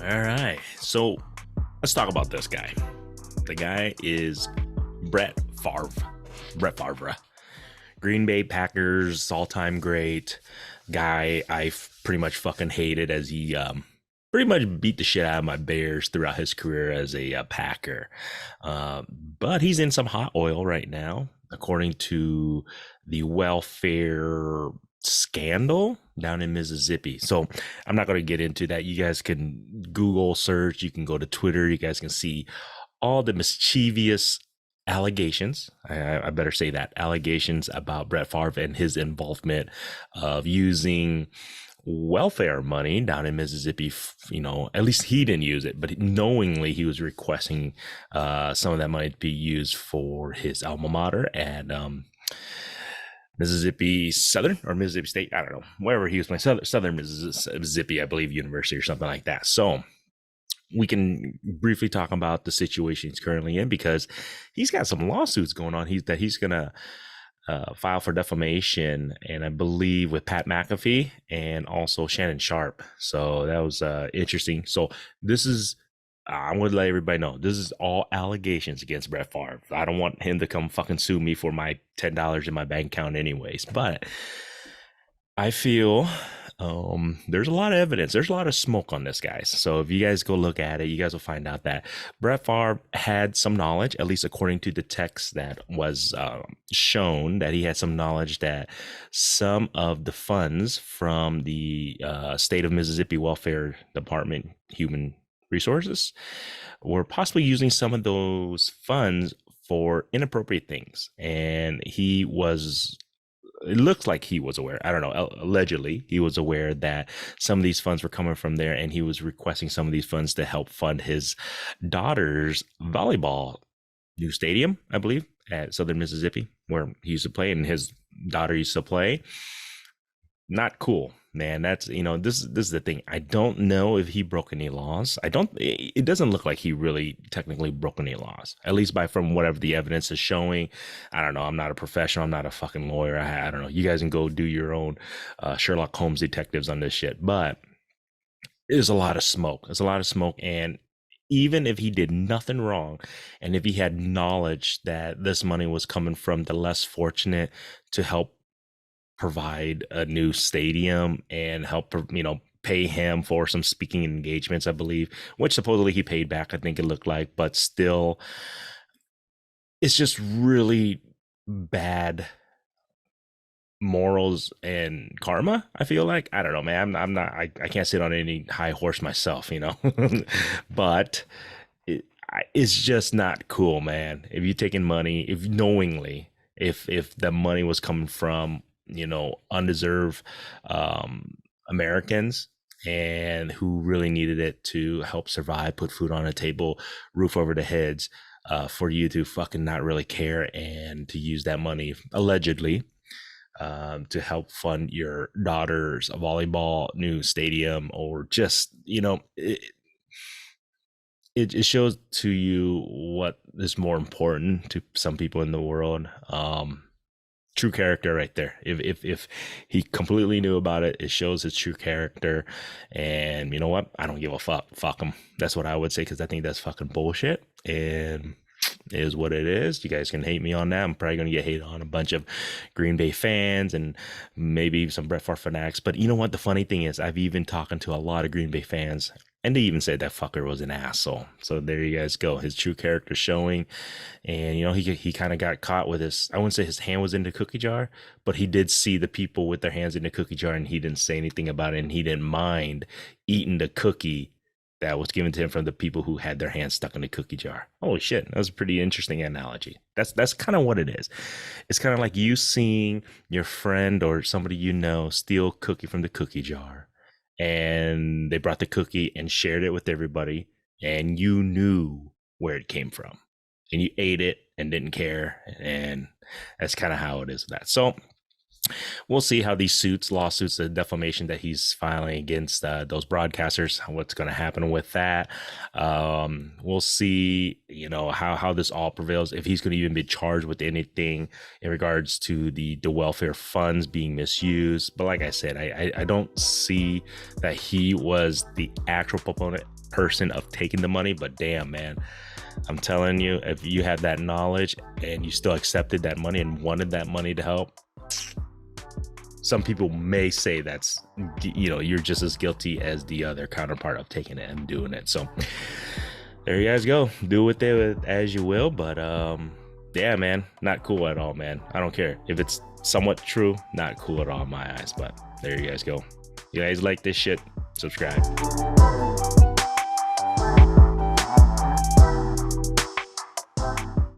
All right. So let's talk about this guy. The guy is Brett Favre. Brett Favre. Green Bay Packers all-time great guy. I pretty much fucking hated as he pretty much beat the shit out of my Bears throughout his career as a Packer. But he's in some hot oil right now, according to the welfare scandal down in Mississippi. So I'm not going to get into that. You guys can Google search, you can go to Twitter, you guys can see all the mischievous allegations. I better say that allegations about Brett Favre and his involvement of using welfare money down in Mississippi. You know, at least he didn't use it, but knowingly he was requesting some of that money to be used for his alma mater at Mississippi Southern or Mississippi State. I don't know, wherever he was playing, Southern Mississippi, I believe, University or something like that. So we can briefly talk about the situation he's currently in, because he's got some lawsuits going on. He's going to file for defamation, and I believe with Pat McAfee and also Shannon Sharp. So that was interesting. So this is, I'm going to let everybody know, this is all allegations against Brett Favre. I don't want him to come fucking sue me for my $10 in my bank account anyways. But I feel there's a lot of evidence. There's a lot of smoke on this, guys. So if you guys go look at it, you guys will find out that Brett Favre had some knowledge, at least according to the text that was shown, that he had some knowledge that some of the funds from the state of Mississippi Welfare Department, Human Resources, were possibly using some of those funds for inappropriate things. And he was, it looks like he was aware, I don't know, allegedly he was aware that some of these funds were coming from there, and he was requesting some of these funds to help fund his daughter's volleyball new stadium, I believe, at Southern Mississippi, where he used to play and his daughter used to play. Not cool, man. That's, you know, this is the thing. I don't know if he broke any laws. It doesn't look like he really technically broke any laws, at least from whatever the evidence is showing. I don't know. I'm not a professional. I'm not a fucking lawyer. I don't know. You guys can go do your own Sherlock Holmes detectives on this shit. But there's a lot of smoke. There's a lot of smoke. And even if he did nothing wrong, and if he had knowledge that this money was coming from the less fortunate to help provide a new stadium and help, you know, pay him for some speaking engagements, I believe, which supposedly he paid back, I think it looked like, but still, it's just really bad morals and karma, I feel like. I don't know, man. I can't sit on any high horse myself, you know, but it's just not cool, man. If you're taking money, if knowingly, if the money was coming from, you know, undeserved Americans, and who really needed it to help survive, put food on a table, roof over their heads, for you to fucking not really care and to use that money allegedly to help fund your daughter's volleyball new stadium, or just, you know, it shows to you what is more important to some people in the world. True character right there. If he completely knew about it, it shows his true character. And you know what? I don't give a fuck him. That's what I would say, because I think that's fucking bullshit. And it is what it is. You guys can hate me on that. I'm probably going to get hated on a bunch of Green Bay fans and maybe some Brett Favre fanatics. But you know what? The funny thing is, I've even talked to a lot of Green Bay fans, and they even said that fucker was an asshole. So there you guys go. His true character showing. And, you know, he kind of got caught with his, I wouldn't say his hand was in the cookie jar, but he did see the people with their hands in the cookie jar, and he didn't say anything about it. And he didn't mind eating the cookie that was given to him from the people who had their hands stuck in the cookie jar. Holy shit. That was a pretty interesting analogy. That's kind of what it is. It's kind of like you seeing your friend or somebody you know steal cookie from the cookie jar, and they brought the cookie and shared it with everybody, and you knew where it came from, and you ate it and didn't care. And that's kind of how it is with that. So we'll see how these lawsuits, the defamation that he's filing against those broadcasters, what's going to happen with that. We'll see, you know, how this all prevails, if he's going to even be charged with anything in regards to the welfare funds being misused. But like I said, I don't see that he was the actual proponent person of taking the money, but damn, man, I'm telling you, if you have that knowledge and you still accepted that money and wanted that money to help, some people may say that's, you know, you're just as guilty as the other counterpart of taking it and doing it. So there you guys go. Do with it as you will. But yeah, man, not cool at all, man. I don't care if it's somewhat true, not cool at all in my eyes. But there you guys go. You guys like this shit? Subscribe.